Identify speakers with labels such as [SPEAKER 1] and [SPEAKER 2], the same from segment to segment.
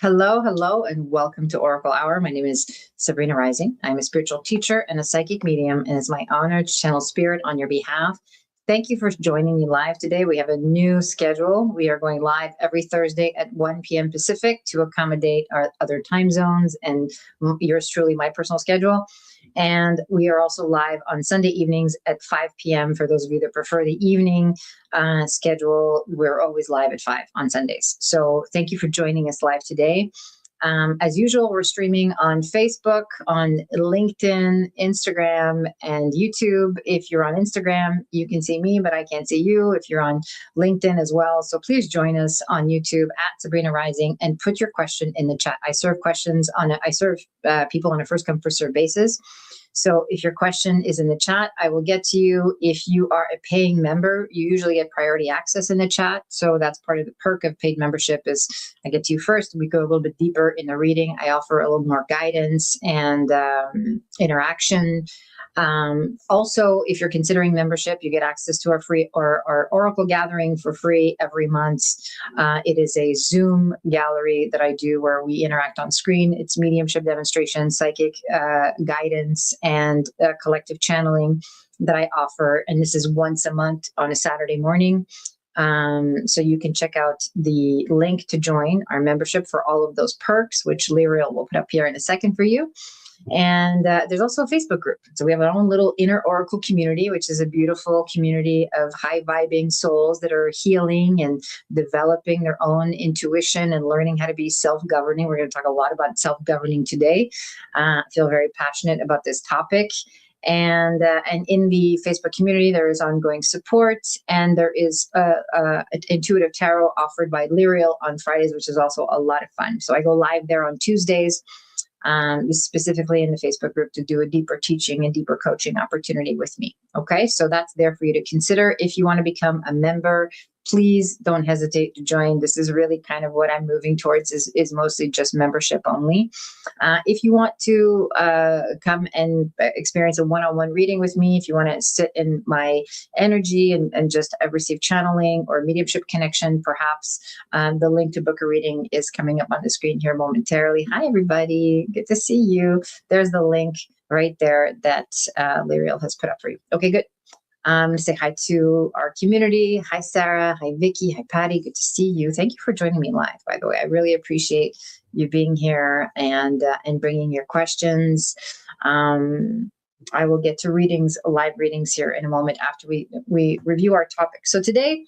[SPEAKER 1] Hello, hello, and welcome to Oracle Hour. My name is Sabrina Rising. I'm a spiritual teacher and a psychic medium, and it's my honor to channel spirit on your behalf. Thank you for joining me live today. We have a new schedule. We are going live every Thursday at 1 p.m. Pacific to accommodate our other time zones and yours truly, my personal schedule. And we are also live on Sunday evenings at 5 p.m. For those of you that prefer the evening schedule, we're always live at 5 on Sundays. So thank you for joining us live today. As usual, we're streaming on Facebook, on LinkedIn, Instagram, and YouTube. If you're on Instagram, you can see me, but I can't see you if you're on LinkedIn as well. So please join us on YouTube at Sabrina Rising and put your question in the chat. I serve people on a first come, first serve basis. So if your question is in the chat, I will get to you. If you are a paying member, you usually get priority access in the chat. So that's part of the perk of paid membership is I get to you first. We go a little bit deeper in the reading. I offer a little more guidance and interaction. Also, if you're considering membership, you get access to our free or our Oracle gathering for free every month. It is a Zoom gallery that I do where we interact on screen. It's mediumship demonstration, psychic guidance, and collective channeling that I offer. And this is once a month on a Saturday morning. So you can check out the link to join our membership for all of those perks, which Lyriel will put up here in a second for you. And there's also a Facebook group. So we have our own little inner Oracle community, which is a beautiful community of high vibing souls that are healing and developing their own intuition and learning how to be self-governing. We're going to talk a lot about self-governing today. I feel very passionate about this topic. And in the Facebook community, there is ongoing support, and there is intuitive tarot offered by Lyriel on Fridays, which is also a lot of fun. So I go live there on Tuesdays, specifically in the Facebook group, to do a deeper teaching and deeper coaching opportunity with me. Okay, so that's there for you to consider. If you want to become a member, please don't hesitate to join. This is really kind of what I'm moving towards is mostly just membership only. If you want to come and experience a one-on-one reading with me, if you want to sit in my energy and just receive channeling or mediumship connection, perhaps the link to book a reading is coming up on the screen here momentarily. Hi, everybody. Good to see you. There's the link right there that Lyriel has put up for you. Okay, good. I'm going to say hi to our community. Hi, Sarah. Hi, Vicky. Hi, Patty. Good to see you. Thank you for joining me live, by the way. I really appreciate you being here and bringing your questions. I will get to live readings here in a moment after we review our topic. So today,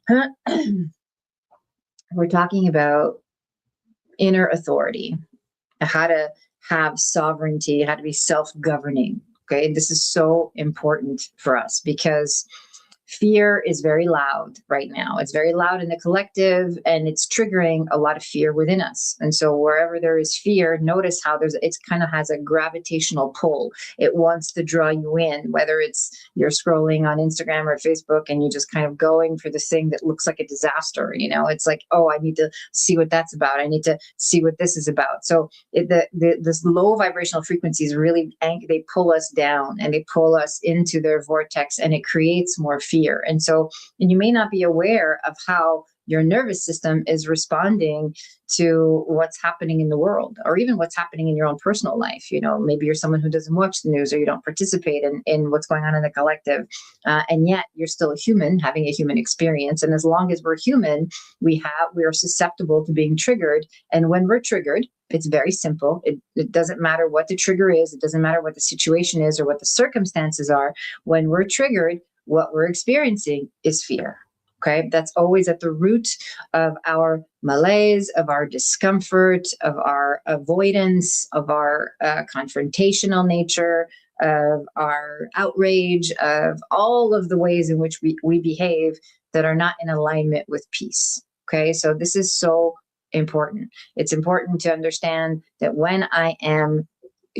[SPEAKER 1] we're talking about inner authority, how to have sovereignty, how to be self-governing. Okay, this is so important for us because fear is very loud right now. It's very loud in the collective, and it's triggering a lot of fear within us. And so wherever there is fear, notice how it kind of has a gravitational pull. It wants to draw you in, whether it's you're scrolling on Instagram or Facebook and you're just kind of going for this thing that looks like a disaster. You know, it's like, oh, I need to see what that's about. I need to see what this is about. So this low vibrational frequencies really, they pull us down and they pull us into their vortex, and it creates more fear. And you may not be aware of how your nervous system is responding to what's happening in the world, or even what's happening in your own personal life. You know, maybe you're someone who doesn't watch the news, or you don't participate in what's going on in the collective. And yet you're still a human having a human experience. And as long as we're human, we are susceptible to being triggered. And when we're triggered, it's very simple. It doesn't matter what the trigger is. It doesn't matter what the situation is or what the circumstances are. When we're triggered, what we're experiencing is fear. Okay, that's always at the root of our malaise, of our discomfort, of our avoidance, of our confrontational nature, of our outrage, of all of the ways in which we behave that are not in alignment with peace. Okay, so this is so important. It's important to understand that when I am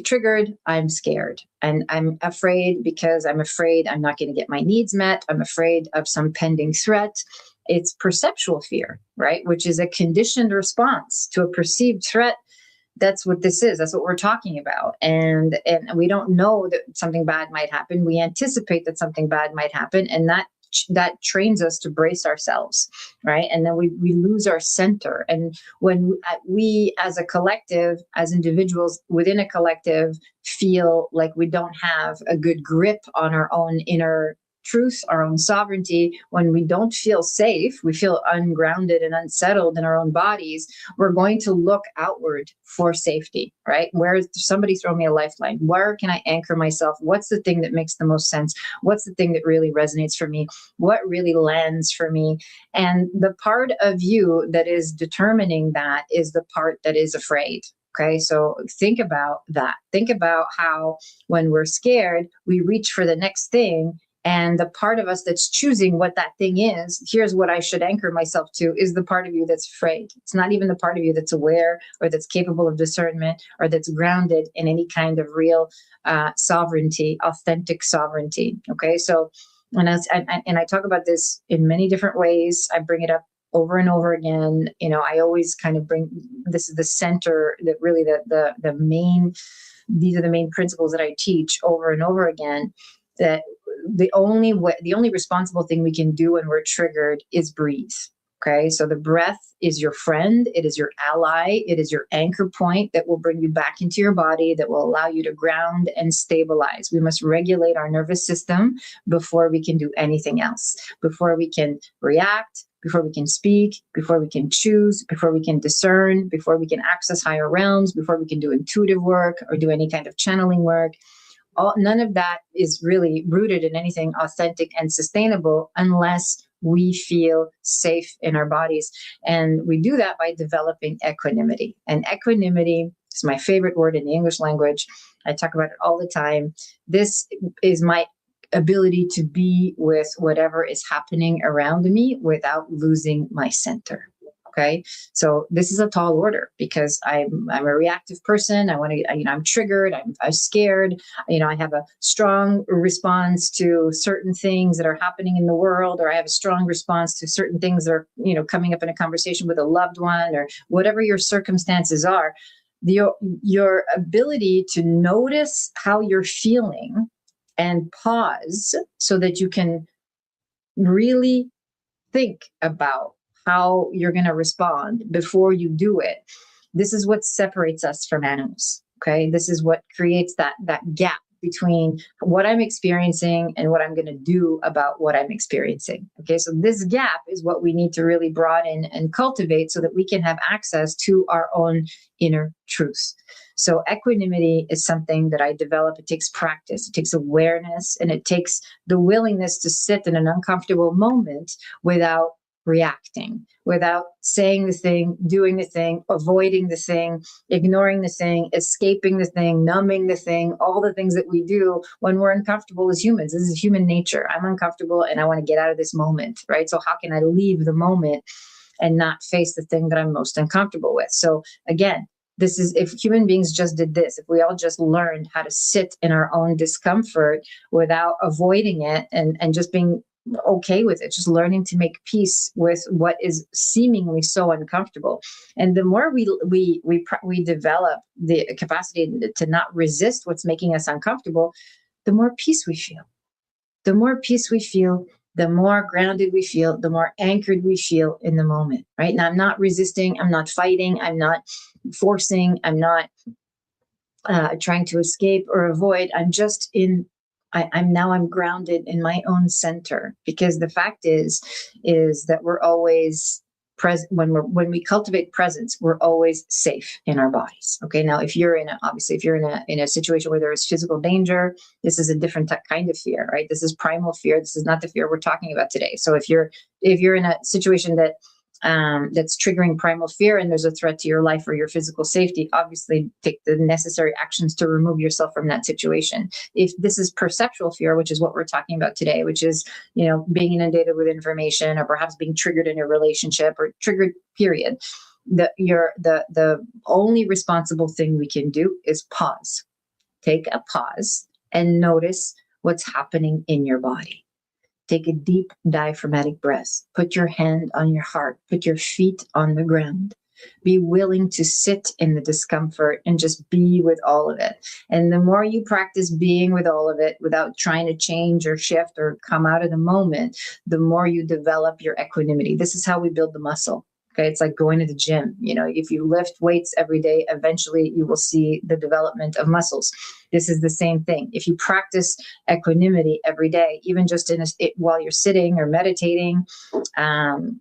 [SPEAKER 1] triggered, I'm scared, and I'm afraid because I'm afraid I'm not going to get my needs met. I'm afraid of some pending threat. It's perceptual fear, right? Which is a conditioned response to a perceived threat. That's what this is. That's what we're talking about. And we don't know that something bad might happen. We anticipate that something bad might happen, and that that trains us to brace ourselves, right? And then we lose our center. And when we as a collective, as individuals within a collective, feel like we don't have a good grip on our own inner truth, our own sovereignty, when we don't feel safe, we feel ungrounded and unsettled in our own bodies, we're going to look outward for safety, right? Where is somebody throw me a lifeline? Where can I anchor myself? What's the thing that makes the most sense? What's the thing that really resonates for me? What really lands for me? And the part of you that is determining that is the part that is afraid. Okay, so think about that. Think about how when we're scared, we reach for the next thing. And the part of us that's choosing what that thing is, here's what I should anchor myself to, is the part of you that's afraid. It's not even the part of you that's aware or that's capable of discernment or that's grounded in any kind of real sovereignty, authentic sovereignty. Okay, so and I talk about this in many different ways. I bring it up over and over again. I always kind of bring, this is the center, that really the main, these are the main principles that I teach over and over again, that the only responsible thing we can do when we're triggered is breathe. Okay, so the breath is your friend, it is your ally, it is your anchor point that will bring you back into your body, that will allow you to ground and stabilize. We must regulate our nervous system before we can do anything else, before we can react, before we can speak, before we can choose, before we can discern, before we can access higher realms, before we can do intuitive work or do any kind of channeling work. None of that is really rooted in anything authentic and sustainable unless we feel safe in our bodies. And we do that by developing equanimity. And equanimity is my favorite word in the English language. I talk about it all the time. This is my ability to be with whatever is happening around me without losing my center. Okay, so this is a tall order because I'm a reactive person. I want to, I'm triggered. I'm scared. I have a strong response to certain things that are happening in the world, or I have a strong response to certain things that are, coming up in a conversation with a loved one, or whatever your circumstances are. Your ability to notice how you're feeling and pause so that you can really think about how you're going to respond before you do it. This is what separates us from animals. Okay. This is what creates that gap between what I'm experiencing and what I'm going to do about what I'm experiencing. Okay. So this gap is what we need to really broaden and cultivate so that we can have access to our own inner truth. So equanimity is something that I develop. It takes practice, it takes awareness, and it takes the willingness to sit in an uncomfortable moment without reacting, without saying the thing, doing the thing, avoiding the thing, ignoring the thing, escaping the thing, numbing the thing, all the things that we do when we're uncomfortable as humans. This is human nature. I'm uncomfortable and I want to get out of this moment, right? So how can I leave the moment and not face the thing that I'm most uncomfortable with? So again, this is, if human beings just did this, if we all just learned how to sit in our own discomfort without avoiding it and just being okay with it, just learning to make peace with what is seemingly so uncomfortable. And the more we develop the capacity to not resist what's making us uncomfortable, the more peace we feel. The more peace we feel, the more grounded we feel, the more anchored we feel in the moment, right? Now, I'm not resisting, I'm not fighting, I'm not forcing, I'm not trying to escape or avoid. I'm just I'm grounded in my own center, because the fact is that we're always present. When we cultivate presence, we're always safe in our bodies. Okay. Now, if you're in a situation where there is physical danger, this is a different kind of fear, right? This is primal fear. This is not the fear we're talking about today. So if you're in a situation that's triggering primal fear and there's a threat to your life or your physical safety, obviously take the necessary actions to remove yourself from that situation. If this is perceptual fear, which is what we're talking about today, which is, being inundated with information or perhaps being triggered in a relationship or triggered, period, the only responsible thing we can do is pause. Take a pause and notice what's happening in your body. Take a deep diaphragmatic breath. Put your hand on your heart. Put your feet on the ground. Be willing to sit in the discomfort and just be with all of it. And the more you practice being with all of it without trying to change or shift or come out of the moment, the more you develop your equanimity. This is how we build the muscle. Okay, it's like going to the gym. You know, if you lift weights every day, eventually you will see the development of muscles. This is the same thing. If you practice equanimity every day, even just while you're sitting or meditating,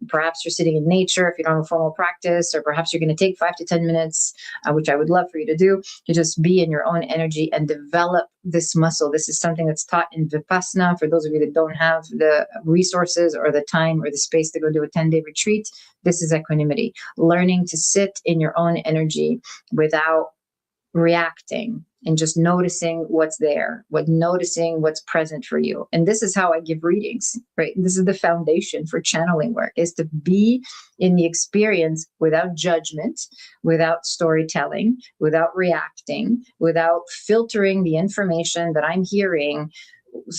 [SPEAKER 1] perhaps you're sitting in nature if you don't have a formal practice, or perhaps you're going to take 5 to 10 minutes, which I would love for you to do, to just be in your own energy and develop this muscle. This is something that's taught in Vipassana. For those of you that don't have the resources or the time or the space to go do a 10-day retreat, this is equanimity. Learning to sit in your own energy without reacting and just noticing what's there, noticing what's present for you. And this is how I give readings, right? This is the foundation for channeling work, is to be in the experience without judgment, without storytelling, without reacting, without filtering the information that I'm hearing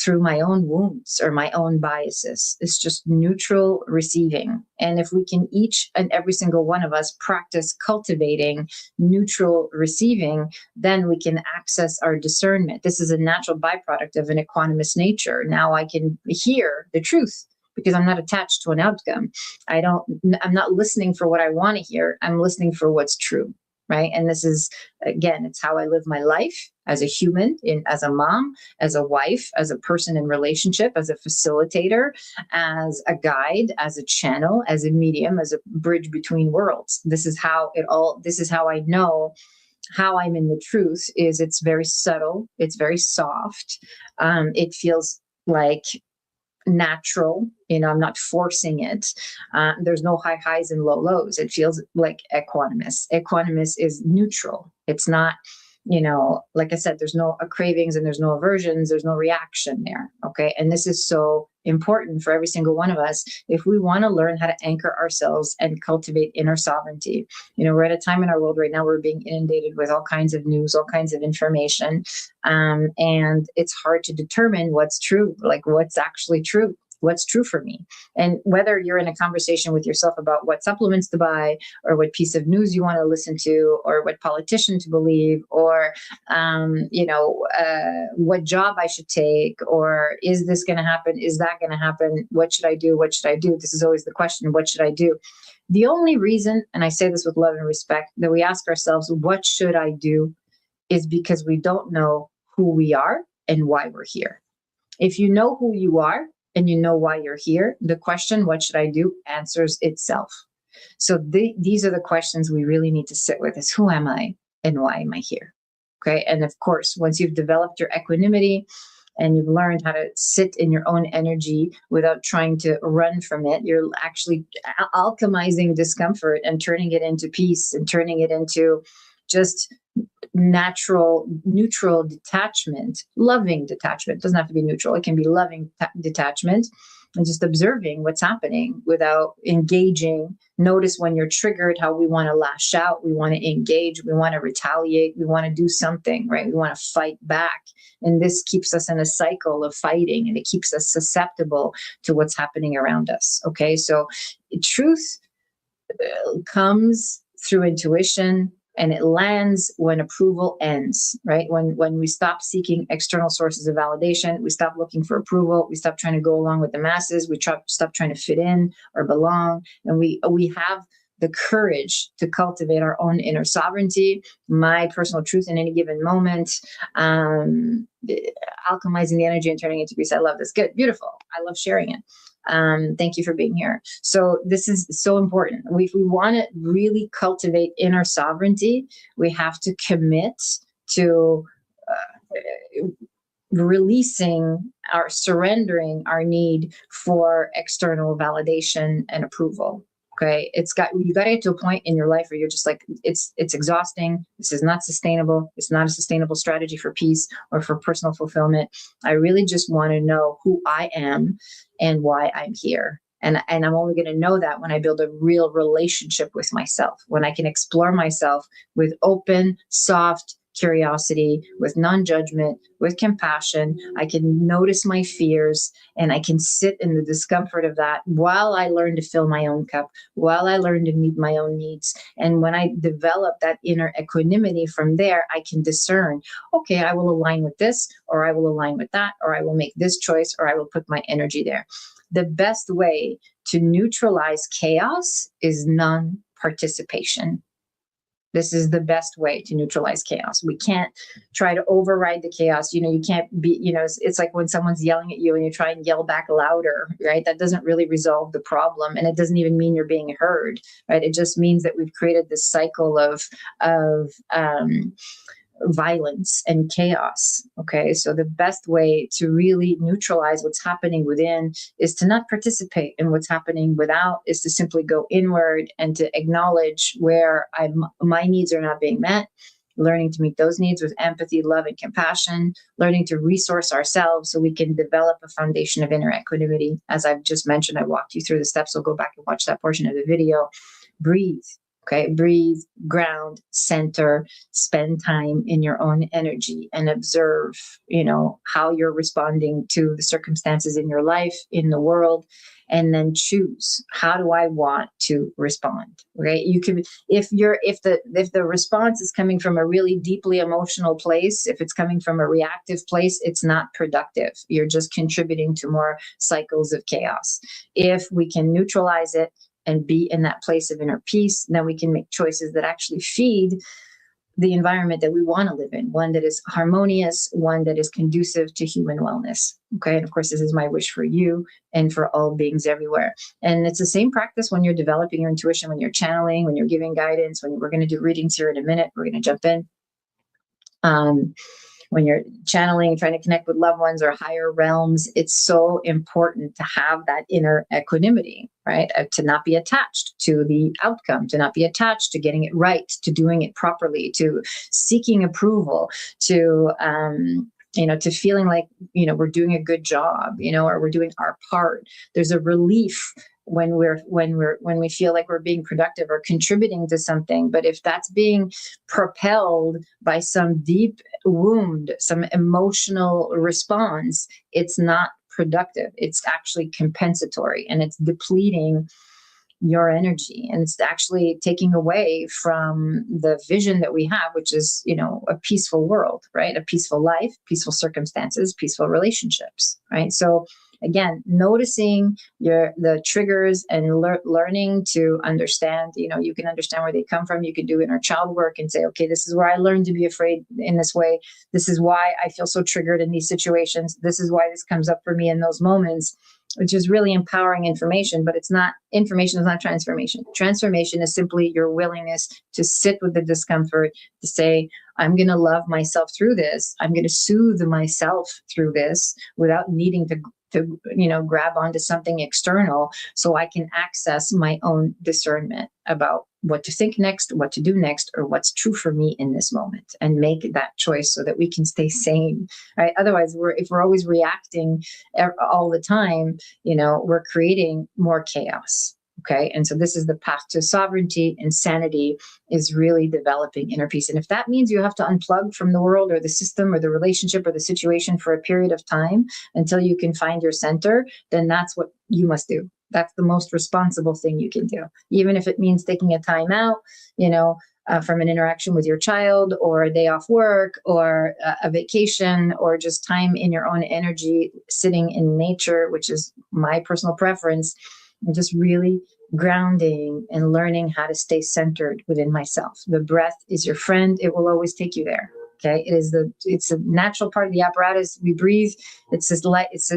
[SPEAKER 1] through my own wounds or my own biases. It's just neutral receiving. And if we can, each and every single one of us, practice cultivating neutral receiving, then we can access our discernment. This is a natural byproduct of an equanimous nature. Now I can hear the truth because I'm not attached to an outcome. I'm not listening for what I want to hear. I'm listening for what's true. Right. And this is, again, it's how I live my life as a human, as a mom, as a wife, as a person in relationship, as a facilitator, as a guide, as a channel, as a medium, as a bridge between worlds. This is how I know how I'm in the truth. It's very subtle. It's very soft. It feels like natural. I'm not forcing it. There's no high highs and low lows. It feels like equanimous. Equanimous is neutral. It's not, like I said, there's no cravings and there's no aversions. There's no reaction there. Okay. And this is so important for every single one of us if we want to learn how to anchor ourselves and cultivate inner sovereignty. We're at a time in our world right now where we're being inundated with all kinds of news, all kinds of information. And it's hard to determine what's true, like what's actually true. What's true for me. And whether you're in a conversation with yourself about what supplements to buy, or what piece of news you want to listen to, or what politician to believe, or what job I should take, or is this going to happen? Is that going to happen? What should I do? What should I do? This is always the question. What should I do? The only reason, and I say this with love and respect, that we ask ourselves, what should I do, is because we don't know who we are and why we're here. If you know who you are, and you know why you're here, the question, what should I do, answers itself. So these are the questions we really need to sit with, is who am I and why am I here? Okay. And of course, once you've developed your equanimity and you've learned how to sit in your own energy without trying to run from it, you're actually alchemizing discomfort and turning it into peace and turning it into just natural, neutral detachment, loving detachment. It doesn't have to be neutral. It can be loving detachment, and just observing what's happening without engaging. Notice when you're triggered, how we want to lash out. We want to engage. We want to retaliate. We want to do something, right? We want to fight back. And this keeps us in a cycle of fighting, and it keeps us susceptible to what's happening around us. Okay. So truth comes through intuition, and it lands when approval ends, right? When we stop seeking external sources of validation, we stop looking for approval, we stop trying to go along with the masses, we stop trying to fit in or belong, and we have the courage to cultivate our own inner sovereignty, my personal truth in any given moment, alchemizing the energy and turning it into peace. I love this. Good, beautiful. I love sharing it. Thank you for being here. So this is so important. If we want to really cultivate inner sovereignty, we have to commit to surrendering our need for external validation and approval. Okay. You got to get to a point in your life where you're just like, it's exhausting. This is not sustainable. It's not a sustainable strategy for peace or for personal fulfillment. I really just want to know who I am and why I'm here. And I'm only going to know that when I build a real relationship with myself, when I can explore myself with open, soft curiosity, with non-judgment, with compassion. I can notice my fears and I can sit in the discomfort of that while I learn to fill my own cup, while I learn to meet my own needs. And when I develop that inner equanimity from there, I can discern, okay, I will align with this, or I will align with that, or I will make this choice, or I will put my energy there. The best way to neutralize chaos is non-participation. This is the best way to neutralize chaos. We can't try to override the chaos. You can't be, it's like when someone's yelling at you and you try and yell back louder, right? That doesn't really resolve the problem. And it doesn't even mean you're being heard, right? It just means that we've created this cycle of violence and chaos. Okay. So the best way to really neutralize what's happening within is to not participate in what's happening without, is to simply go inward and to acknowledge where my needs are not being met, learning to meet those needs with empathy, love, and compassion, learning to resource ourselves so we can develop a foundation of inner equanimity. As I've just mentioned, I walked you through the steps. So go back and watch that portion of the video. Breathe. Okay, breathe, ground, center, spend time in your own energy and observe, how you're responding to the circumstances in your life, in the world, and then choose, how do I want to respond? Okay, you can, if the response is coming from a really deeply emotional place, if it's coming from a reactive place, it's not productive. You're just contributing to more cycles of chaos. If we can neutralize it and be in that place of inner peace, then we can make choices that actually feed the environment that we want to live in, one that is harmonious, one that is conducive to human wellness. Okay. And of course, this is my wish for you and for all beings everywhere. And it's the same practice when you're developing your intuition, when you're channeling, when you're giving guidance, we're going to do readings here in a minute. We're going to jump in. When you're channeling, trying to connect with loved ones or higher realms, it's so important to have that inner equanimity, right? To not be attached to the outcome, to not be attached to getting it right, to doing it properly, to seeking approval, to feeling like, we're doing a good job, or we're doing our part. There's a relief when we feel like we're being productive or contributing to something. But if that's being propelled by some deep wound, some emotional response, it's not productive. It's actually compensatory, and it's depleting your energy, and it's actually taking away from the vision that we have, which is, a peaceful world, right? A peaceful life, peaceful circumstances, peaceful relationships, right? So again, noticing the triggers and learning to understand, you can understand where they come from. You can do inner child work and say, okay, this is where I learned to be afraid in this way. This is why I feel so triggered in these situations. This is why this comes up for me in those moments, which is really empowering information. But information is not transformation. Transformation is simply your willingness to sit with the discomfort, to say, I'm going to love myself through this. I'm going to soothe myself through this without needing to grab onto something external, so I can access my own discernment about what to think next, what to do next, or what's true for me in this moment, and make that choice so that we can stay sane, right? Otherwise, if we're always reacting all the time, we're creating more chaos. Okay. And so this is the path to sovereignty and sanity, is really developing inner peace. And if that means you have to unplug from the world or the system or the relationship or the situation for a period of time until you can find your center, then that's what you must do. That's the most responsible thing you can do. Even if it means taking a time out, from an interaction with your child, or a day off work, or a vacation, or just time in your own energy, sitting in nature, which is my personal preference, and just really grounding and learning how to stay centered within myself. The breath is your friend. It will always take you there. Okay. It's a natural part of the apparatus. We breathe. It's a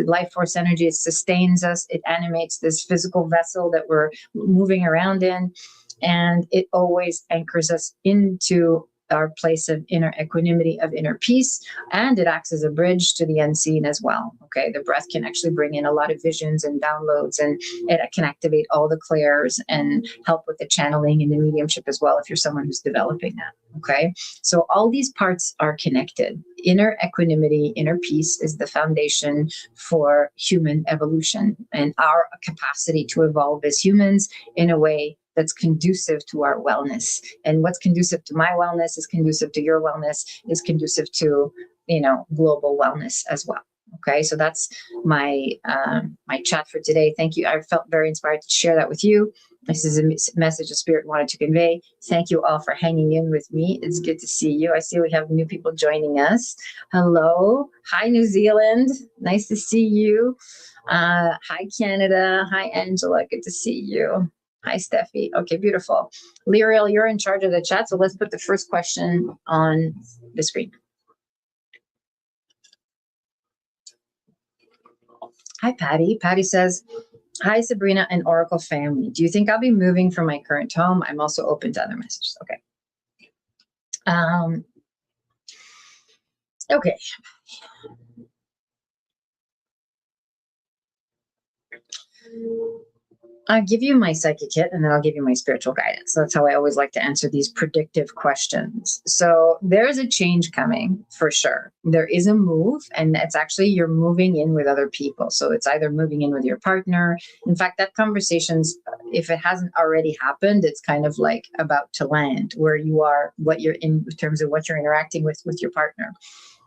[SPEAKER 1] life force energy. It sustains us. It animates this physical vessel that we're moving around in. And it always anchors us into our place of inner equanimity, of inner peace, and it acts as a bridge to the unseen as well. Okay, the breath can actually bring in a lot of visions and downloads, and it can activate all the clairs and help with the channeling and the mediumship as well, if you're someone who's developing that. Okay, so all these parts are connected. Inner equanimity, inner peace is the foundation for human evolution and our capacity to evolve as humans in a way that's conducive to our wellness. And what's conducive to my wellness is conducive to your wellness, is conducive to, global wellness as well. Okay, so that's my my chat for today. Thank you. I felt very inspired to share that with you. This is a message the Spirit wanted to convey. Thank you all for hanging in with me. It's good to see you. I see we have new people joining us. Hello. Hi, New Zealand. Nice to see you. Hi, Canada. Hi, Angela. Good to see you. Hi, Steffi. Okay, beautiful. Lyriel, you're in charge of the chat, so let's put the first question on the screen. Hi, Patty. Patty says, hi, Sabrina and Oracle family. Do you think I'll be moving from my current home? I'm also open to other messages. Okay. Okay. I'll give you my psychic hit and then I'll give you my spiritual guidance. That's how I always like to answer these predictive questions. So there's a change coming for sure. There is a move, and it's actually you're moving in with other people. So it's either moving in with your partner. In fact, that conversation's, if it hasn't already happened, it's kind of like about to land where you are, what you're in terms of what you're interacting with your partner.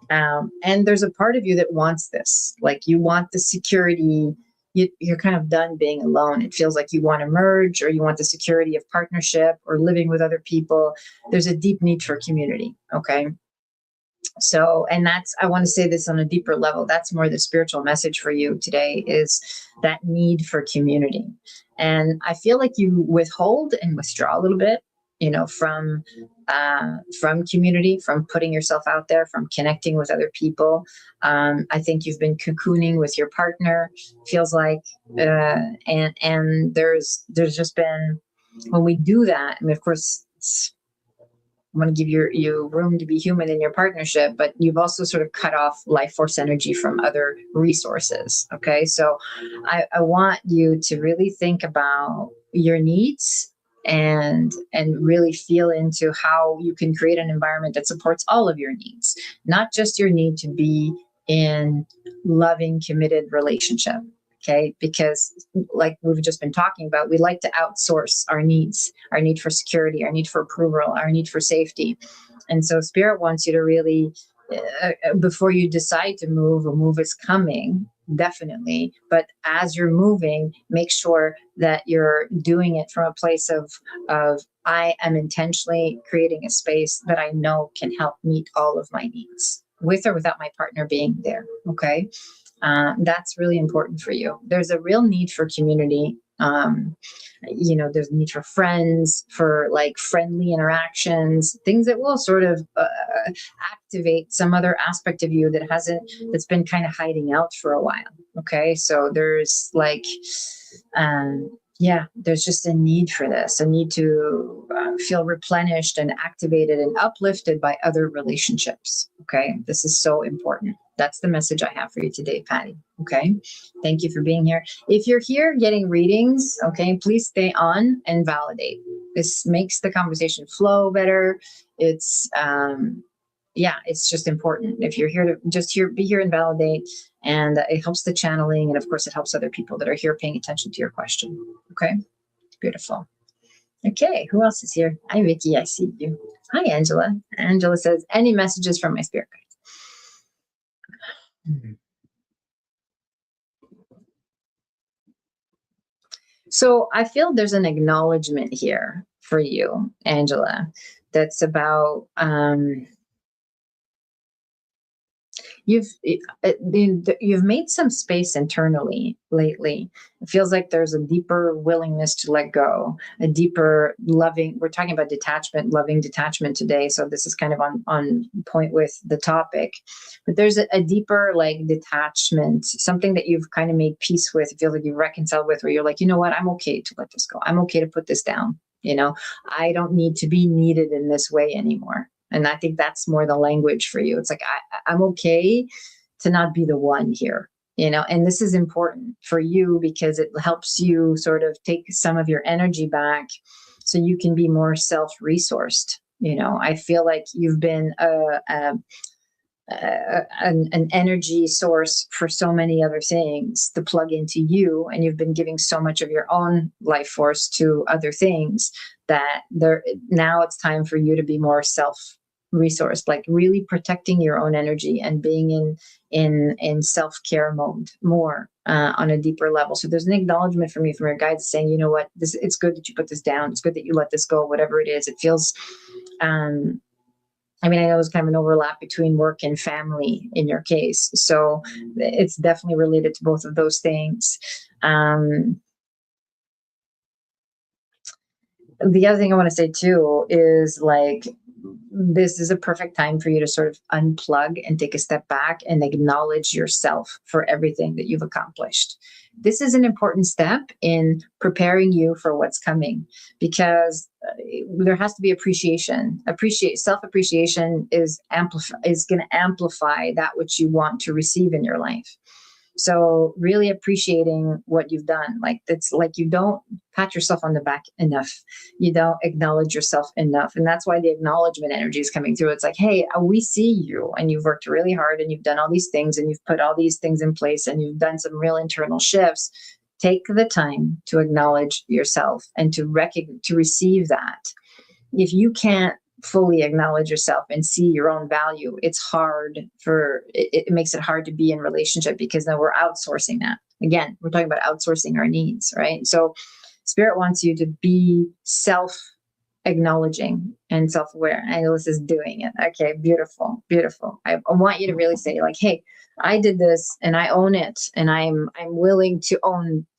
[SPEAKER 1] And there's a part of you that wants this, like you want the security. You're kind of done being alone. It feels like you want to merge, or you want the security of partnership or living with other people. There's a deep need for community. Okay. So, and that's, I want to say this on a deeper level. That's more the spiritual message for you today, is that need for community. And I feel like you withhold and withdraw a little bit, from community, from putting yourself out there, from connecting with other people. I think you've been cocooning with your partner, feels like, and there's just been, when we do that, I mean, of course, I want to give you room to be human in your partnership, but you've also sort of cut off life force energy from other resources. Okay. So I want you to really think about your needs and really feel into how you can create an environment that supports all of your needs, not just your need to be in loving, committed relationship. Okay, because like we've just been talking about, we like to outsource our needs, our need for security, our need for approval, our need for safety. And so Spirit wants you to really, before you decide to move, a move is coming, definitely. But as you're moving, make sure that you're doing it from a place of I am intentionally creating a space that I know can help meet all of my needs, with or without my partner being there. Okay. That's really important for you. There's a real need for community. There's a need for friends, for like friendly interactions, things that will sort of activate some other aspect of you that's been kind of hiding out for a while. Okay. So there's like, there's just a need for this, a need to feel replenished and activated and uplifted by other relationships. Okay. This is so important. That's the message I have for you today, Patty. Okay. Thank you for being here. If you're here getting readings, okay, please stay on and validate. This makes the conversation flow better. It's, it's just important. If you're here to just be here and validate, and it helps the channeling. And of course, it helps other people that are here paying attention to your question. Okay. Beautiful. Okay. Who else is here? Hi, Vicky. I see you. Hi, Angela. Angela says, any messages from my spirit guides? So I feel there's an acknowledgement here for you, Angela, that's about you've made some space internally lately. It feels like there's a deeper willingness to let go, a deeper loving. We're talking about detachment, loving detachment today. So this is kind of on point with the topic, but there's a deeper like detachment, something that you've kind of made peace with. It feels like you've reconciled with, where you're like, you know what, I'm okay to let this go. I'm okay to put this down. I don't need to be needed in this way anymore. And I think that's more the language for you. It's like, I'm okay to not be the one here, and this is important for you because it helps you sort of take some of your energy back so you can be more self-resourced. I feel like you've been an energy source for so many other things to plug into you, and you've been giving so much of your own life force to other things that now it's time for you to be more self resourced, like really protecting your own energy and being in self-care mode more on a deeper level. So there's an acknowledgement from you, from your guides, saying, you know what, it's good that you put this down, it's good that you let this go, whatever it is. It feels I mean, I know there's kind of an overlap between work and family in your case. So it's definitely related to both of those things. The other thing I want to say too is, like, this is a perfect time for you to sort of unplug and take a step back and acknowledge yourself for everything that you've accomplished. This is an important step in preparing you for what's coming, because there has to be appreciation. Self-appreciation is going to amplify that which you want to receive in your life. So really appreciating what you've done. Like, it's like you don't pat yourself on the back enough. You don't acknowledge yourself enough. And that's why the acknowledgement energy is coming through. It's like, hey, we see you, and you've worked really hard, and you've done all these things, and you've put all these things in place, and you've done some real internal shifts. Take the time to acknowledge yourself and to receive that. If you can't fully acknowledge yourself and see your own value, it makes it hard to be in relationship, because then we're outsourcing that. Again, we're talking about outsourcing our needs, right? So spirit wants you to be self-acknowledging and self-aware. I know this is doing it. Okay, beautiful, beautiful. I want you to really say, like, hey, I did this and I own it, and I'm willing to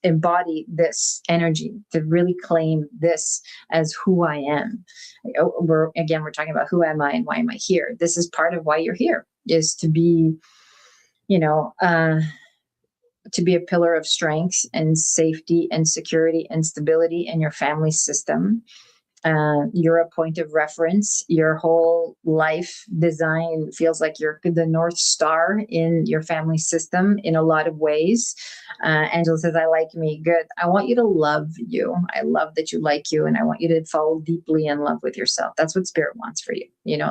[SPEAKER 1] embody this energy, to really claim this as who I am. We're talking about who am I and why am I here? This is part of why you're here, is to be, to be a pillar of strength and safety and security and stability in your family system. You're a point of reference. Your whole life design feels like you're the North Star in your family system in a lot of ways. Angela says, I like me. Good. I want you to love you. I love that you like you, and I want you to fall deeply in love with yourself. That's what spirit wants for you.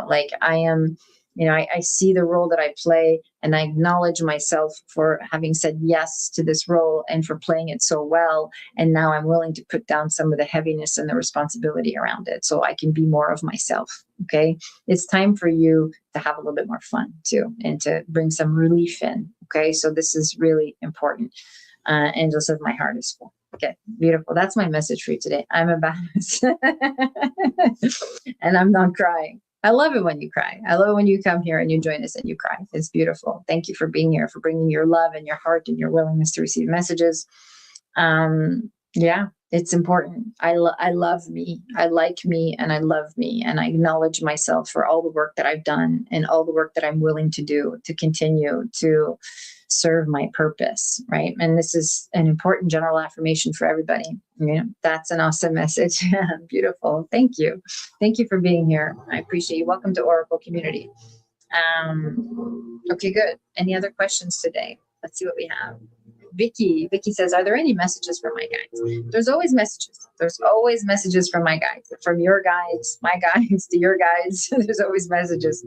[SPEAKER 1] Like, I am, I see the role that I play, and I acknowledge myself for having said yes to this role and for playing it so well. And now I'm willing to put down some of the heaviness and the responsibility around it, so I can be more of myself. Okay. It's time for you to have a little bit more fun too, and to bring some relief in. Okay. So this is really important. Angela says, my heart is full. Okay, beautiful. That's my message for you today. I'm a badass and I'm not crying. I love it when you cry. I love it when you come here and you join us and you cry. It's beautiful. Thank you for being here, for bringing your love and your heart and your willingness to receive messages. Yeah, it's important. I love me. I like me, and I love me, and I acknowledge myself for all the work that I've done and all the work that I'm willing to do to continue to serve my purpose, right? And this is an important general affirmation for everybody. That's an awesome message. Beautiful. Thank you. Thank you for being here. I appreciate you. Welcome to Oracle Community. Okay, good. Any other questions today? Let's see what we have. Vicky says, are there any messages from my guides? There's always messages. There's always messages from my guides, from your guides, my guides to your guides. There's always messages.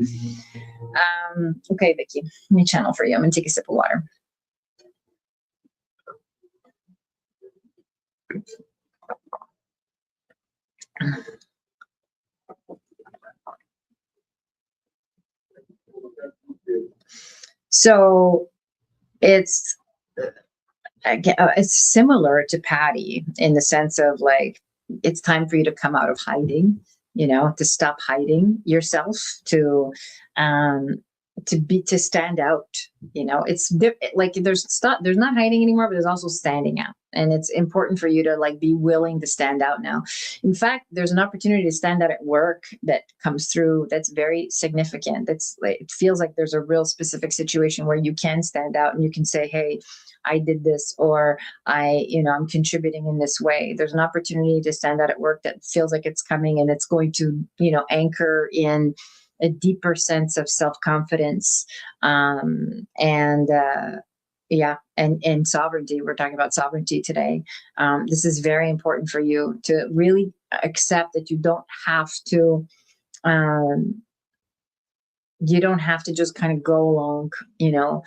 [SPEAKER 1] Okay, Vicky, let me channel for you. I'm going to take a sip of water. So it's similar to Patty in the sense of, like, it's time for you to come out of hiding, to stop hiding yourself, to stand out. It's like there's not hiding anymore, but there's also standing out. And it's important for you to, like, be willing to stand out now. In fact, there's an opportunity to stand out at work that comes through that's very significant. It feels like there's a real specific situation where you can stand out and you can say, hey, I did this, or I'm contributing in this way. There's an opportunity to stand out at work that feels like it's coming, and it's going to, anchor in a deeper sense of self-confidence, and sovereignty. We're talking about sovereignty today. This is very important for you to really accept that you don't have to You don't have to just kind of go along, you know.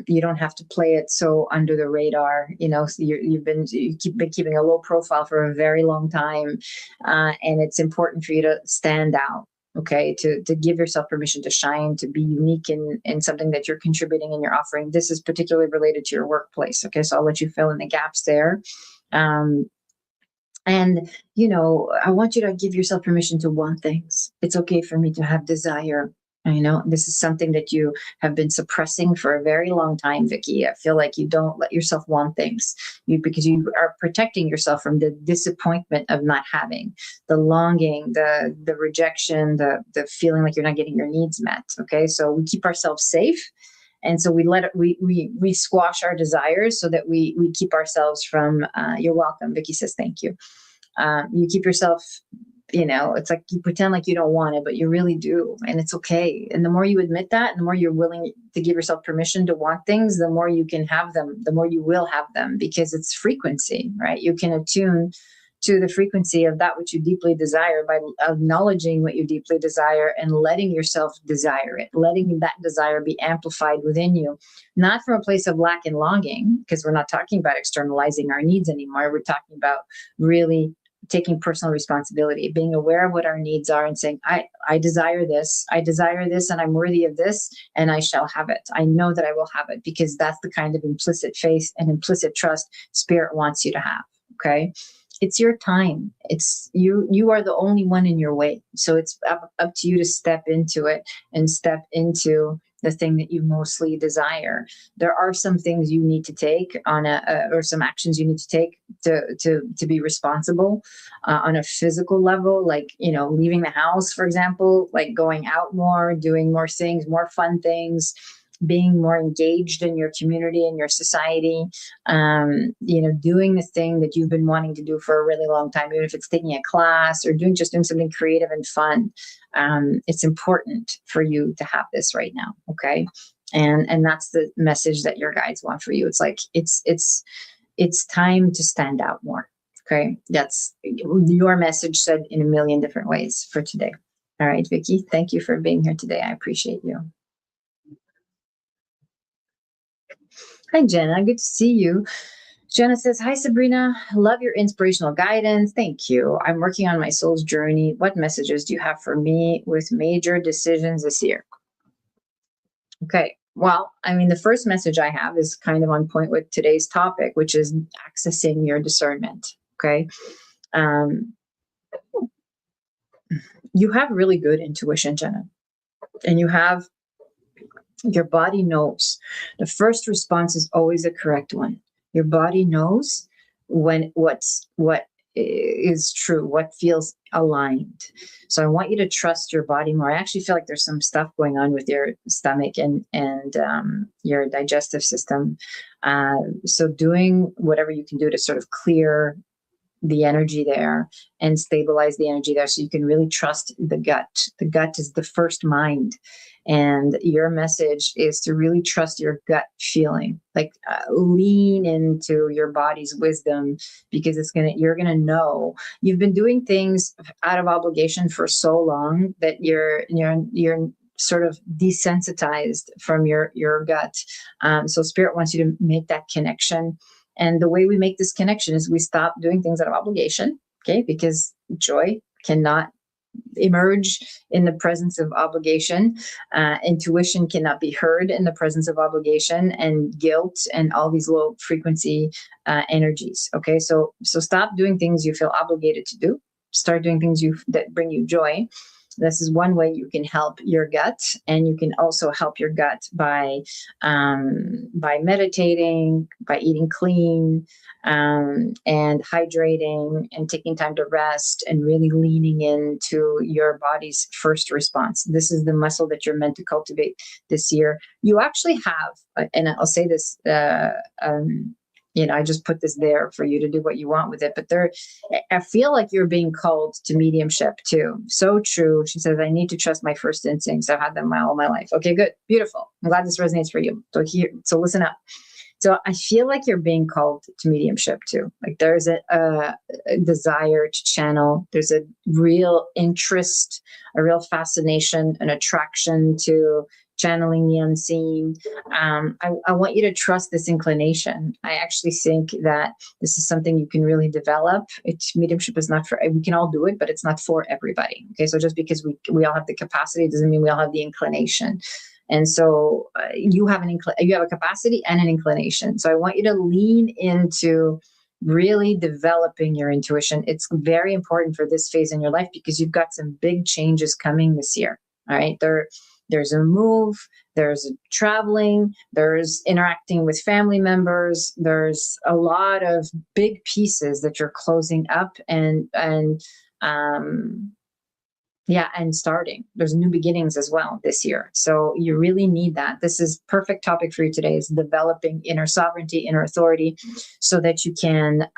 [SPEAKER 1] You don't have to play it so under the radar, you know. So been keeping a low profile for a very long time, and it's important for you to stand out. Okay, to give yourself permission to shine, to be unique in something that you're contributing and you're offering. This is particularly related to your workplace. Okay, so I'll let you fill in the gaps there. And, you know, I want you to give yourself permission to want things. It's okay for me to have desire. You know, this is something that you have been suppressing for a very long time, Vicky. I feel like you don't let yourself want things because you are protecting yourself from the disappointment of not having, the longing, the rejection, the feeling like you're not getting your needs met. Okay, so we keep ourselves safe. And so we let it, we squash our desires so that we keep ourselves from, you're welcome. Vicky says, thank you. You keep yourself, you know, it's like you pretend like you don't want it, but you really do. And it's okay. And the more you admit that, and the more you're willing to give yourself permission to want things, the more you can have them, the more you will have them, because it's frequency, right? You can attune to the frequency of that which you deeply desire by acknowledging what you deeply desire and letting yourself desire it, letting that desire be amplified within you, not from a place of lack and longing, because we're not talking about externalizing our needs anymore. We're talking about really taking personal responsibility, being aware of what our needs are and saying, I desire this, and I'm worthy of this, and I shall have it. I know that I will have it, because that's the kind of implicit faith and implicit trust Spirit wants you to have. Okay. It's your time. It's you are the only one in your way. So it's up to you to step into it and step into the thing that you mostly desire. There are some things you need to take on or some actions you need to take to be responsible on a physical level, like, you know, leaving the house, for example, like going out more, doing more things, more fun things, being more engaged in your community and your society, you know, doing the thing that you've been wanting to do for a really long time, even if it's taking a class or doing something creative and fun. It's important for you to have this right now. Okay. And that's the message that your guides want for you. It's like, it's time to stand out more. Okay. That's your message said in a million different ways for today. All right, Vicky, thank you for being here today. I appreciate you. Hi, Jenna. Good to see you. Jenna says, hi, Sabrina. Love your inspirational guidance. Thank you. I'm working on my soul's journey. What messages do you have for me with major decisions this year? Okay. Well, I mean, the first message I have is kind of on point with today's topic, which is accessing your discernment. Okay. You have really good intuition, Jenna, and your body knows. The first response is always a correct one. Your body knows what is true, what feels aligned. So I want you to trust your body more. I actually feel like there's some stuff going on with your stomach and your digestive system. So doing whatever you can do to sort of clear the energy there and stabilize the energy there, so you can really trust the gut. The gut is the first mind. And your message is to really trust your gut feeling, like lean into your body's wisdom, because you're going to know. You've been doing things out of obligation for so long that you're sort of desensitized from your gut. So Spirit wants you to make that connection. And the way we make this connection is we stop doing things out of obligation, okay? Because joy cannot emerge in the presence of obligation. Intuition cannot be heard in the presence of obligation, and guilt and all these low frequency energies. Okay, so stop doing things you feel obligated to do. Start doing things that bring you joy. This is one way you can help your gut, and you can also help your gut by meditating, by eating clean, and hydrating, and taking time to rest, and really leaning into your body's first response. This is the muscle that you're meant to cultivate this year. You actually have, and I'll say this, I just put this there for you to do what you want with it. But I feel like you're being called to mediumship too. So true. She says, I need to trust my first instincts. I've had them all my life. Okay, good. Beautiful. I'm glad this resonates for you. So listen up. So I feel like you're being called to mediumship too. Like there's a desire to channel. There's a real interest, a real fascination, an attraction to channeling the unseen. I want you to trust this inclination. I actually think that this is something you can really develop. Mediumship is not for, we can all do it, but it's not for everybody. Okay. So just because we all have the capacity doesn't mean we all have the inclination. And so you have a capacity and an inclination. So I want you to lean into really developing your intuition. It's very important for this phase in your life because you've got some big changes coming this year. All right. There's a move, there's traveling, there's interacting with family members. There's a lot of big pieces that you're closing up and starting. There's new beginnings as well this year. So you really need that. This is perfect topic for you today, is developing inner sovereignty, inner authority, so that you can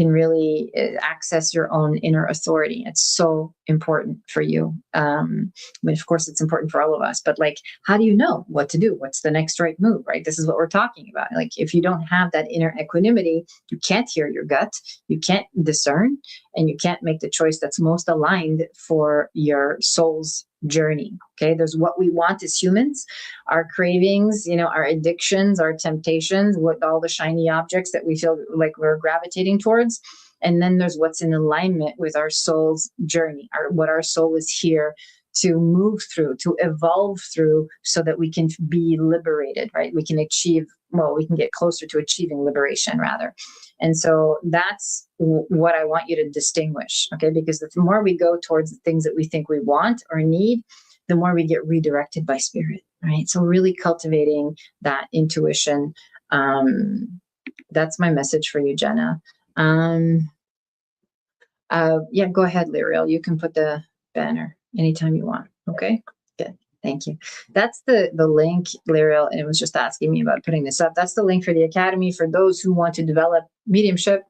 [SPEAKER 1] really access your own inner authority. It's so important for you. But of course, it's important for all of us. But like, how do you know what to do? What's the next right move, right? This is what we're talking about. Like, if you don't have that inner equanimity, you can't hear your gut, you can't discern, and you can't make the choice that's most aligned for your soul's journey. Okay, there's what we want as humans, our cravings, our addictions, our temptations, what all the shiny objects that we feel like we're gravitating towards. And then there's what's in alignment with our soul's journey, what our soul is here to move through, to evolve through, so that we can be liberated, right? We can get closer to achieving liberation, rather. And so that's what I want you to distinguish, okay? Because the more we go towards the things that we think we want or need, the more we get redirected by spirit, right? So really cultivating that intuition. That's my message for you, Jenna. Go ahead, Lyriel. You can put the banner anytime you want. Okay, good. Thank you. That's the link, Lyriel, and it was just asking me about putting this up. That's the link for the Academy for those who want to develop mediumship,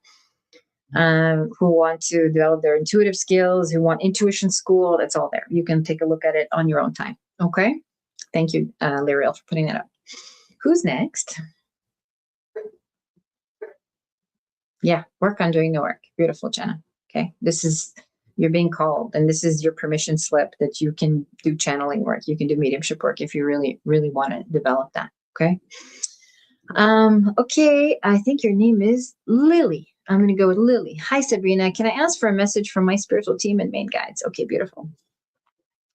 [SPEAKER 1] who want to develop their intuitive skills, who want intuition school. That's all there. You can take a look at it on your own time. Okay. Thank you, Lyriel, for putting that up. Who's next? Yeah, work on doing the work. Beautiful, Jenna. Okay. You're being called, and this is your permission slip that you can do channeling work. You can do mediumship work if you really, really want to develop that. Okay. Okay. I think your name is Lily. I'm going to go with Lily. Hi, Sabrina. Can I ask for a message from my spiritual team and main guides? Okay, beautiful.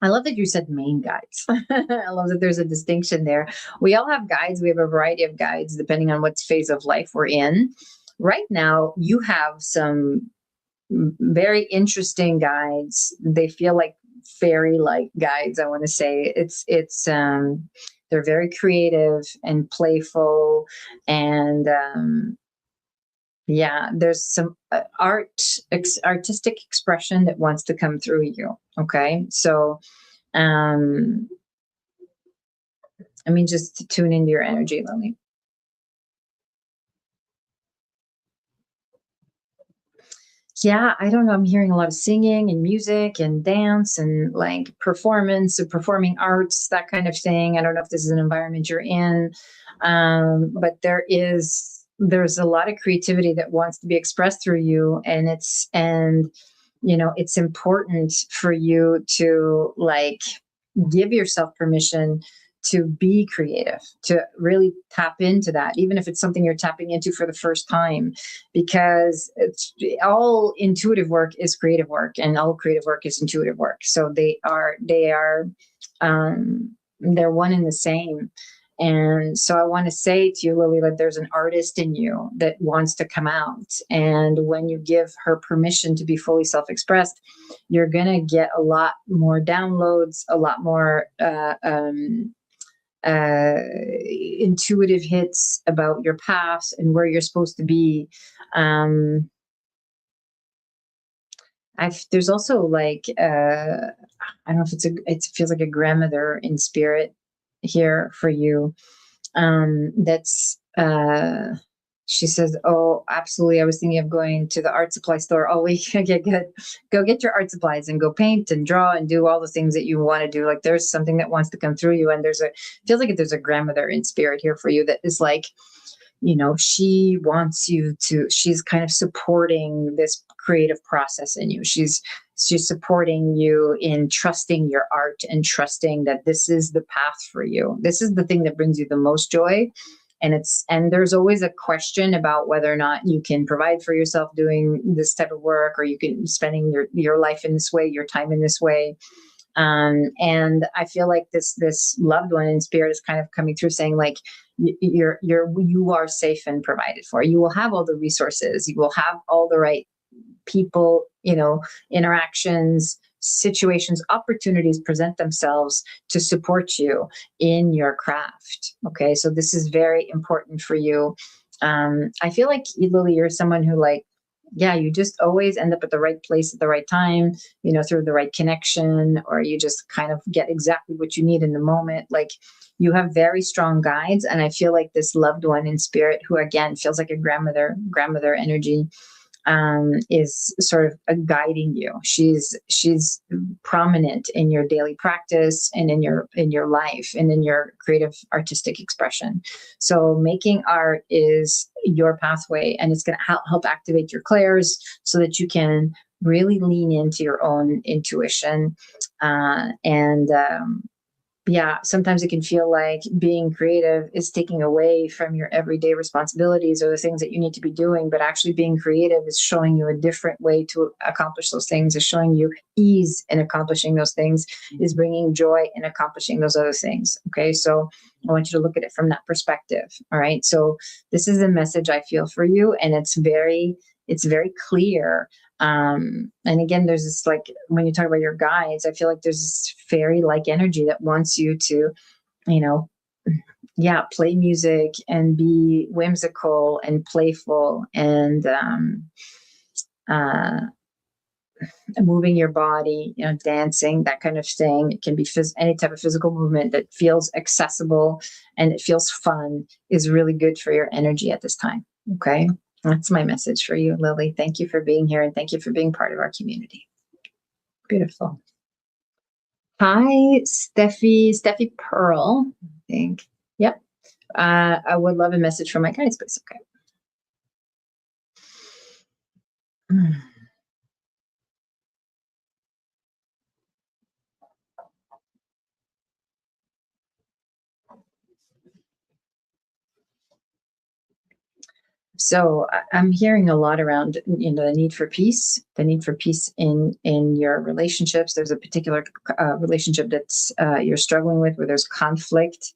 [SPEAKER 1] I love that you said main guides. I love that there's a distinction there. We all have guides. We have a variety of guides depending on what phase of life we're in. Right now, you have some very interesting guides. They feel like fairy-like guides, I want to say. They're very creative and playful, and there's some artistic expression that wants to come through you. Okay, so just to tune into your energy, Lily. Yeah, I don't know. I'm hearing a lot of singing and music and dance and like performance and performing arts, that kind of thing. I don't know if this is an environment you're in, but there's a lot of creativity that wants to be expressed through you, and it's important for you to like give yourself permission to be creative, to really tap into that, even if it's something you're tapping into for the first time, because all intuitive work is creative work, and all creative work is intuitive work. So they're one and the same. And so I want to say to you, Lily, that there's an artist in you that wants to come out. And when you give her permission to be fully self-expressed, you're going to get a lot more downloads, a lot more intuitive hits about your path and where you're supposed to be. There's also like, I don't know if it feels like a grandmother in spirit here for you. That's She says, oh, absolutely. I was thinking of going to the art supply store all week. Okay, good. Go get your art supplies and go paint and draw and do all the things that you want to do. Like there's something that wants to come through you. And feels like there's a grandmother in spirit here for you that is like, she wants you to, she's kind of supporting this creative process in you. She's supporting you in trusting your art and trusting that this is the path for you. This is the thing that brings you the most joy. And there's always a question about whether or not you can provide for yourself doing this type of work, or you can spending your life in this way, your time in this way. And I feel like this loved one in spirit is kind of coming through saying like, you are safe and provided for. You will have all the resources. You will have all the right people, interactions, situations, opportunities present themselves to support you in your craft. Okay. So this is very important for you. I feel like, Lily, you're someone who you just always end up at the right place at the right time, through the right connection, or you just kind of get exactly what you need in the moment. Like you have very strong guides. And I feel like this loved one in spirit, who again feels like a grandmother energy, is sort of guiding you. She's prominent in your daily practice and in your life and in your creative artistic expression. So making art is your pathway, and it's going to help activate your clairs so that you can really lean into your own intuition. Sometimes it can feel like being creative is taking away from your everyday responsibilities or the things that you need to be doing, but actually being creative is showing you a different way to accomplish those things, is showing you ease in accomplishing those things, is bringing joy in accomplishing those other things. Okay, so I want you to look at it from that perspective. All right, so this is a message I feel for you, and it's very clear. And again, there's this, like, when you talk about your guides, I feel like there's this fairy-like energy that wants you to, play music and be whimsical and playful and moving your body, dancing, that kind of thing. It can be any type of physical movement that feels accessible and it feels fun is really good for your energy at this time. Okay. That's my message for you, Lily. Thank you for being here, and thank you for being part of our community. Beautiful. Hi, Steffi Pearl, I think. Yep. I would love a message from my guides, please. Okay. So I'm hearing a lot around, the need for peace in your relationships. There's a particular relationship that's you're struggling with, where there's conflict,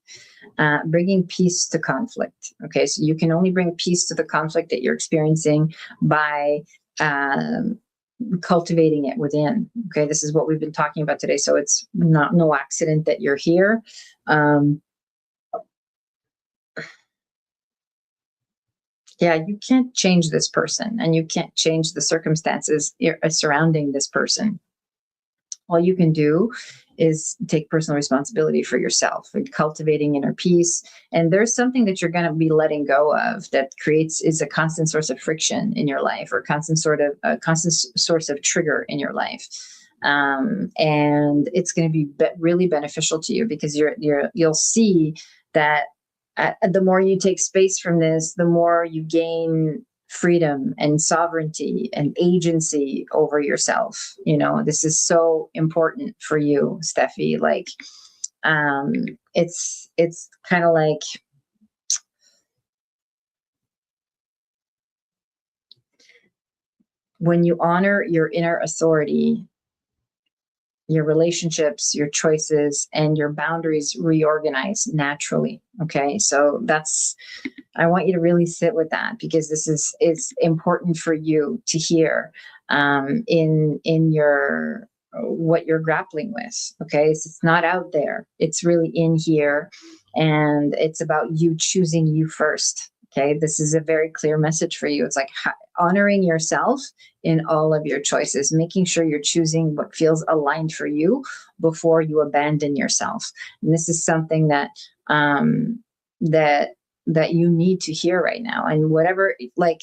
[SPEAKER 1] bringing peace to conflict. Okay. So you can only bring peace to the conflict that you're experiencing by cultivating it within. Okay. This is what we've been talking about today. So it's no accident that you're here. You can't change this person, and you can't change the circumstances surrounding this person. All you can do is take personal responsibility for yourself and cultivating inner peace. And there's something that you're going to be letting go of that is a constant source of friction in your life, or a constant source of trigger in your life. And it's going to be really beneficial to you, because you'll see that the more you take space from this, the more you gain freedom and sovereignty and agency over yourself. This is so important for you, Steffi. Like, it's kind of like, when you honor your inner authority, your relationships, your choices, and your boundaries reorganize naturally. Okay. So I want you to really sit with that, because it's important for you to hear, in your, what you're grappling with. Okay. So it's not out there. It's really in here, and it's about you choosing you first. Okay. This is a very clear message for you. It's like honoring yourself in all of your choices, making sure you're choosing what feels aligned for you before you abandon yourself. And this is something that that you need to hear right now. And whatever, like,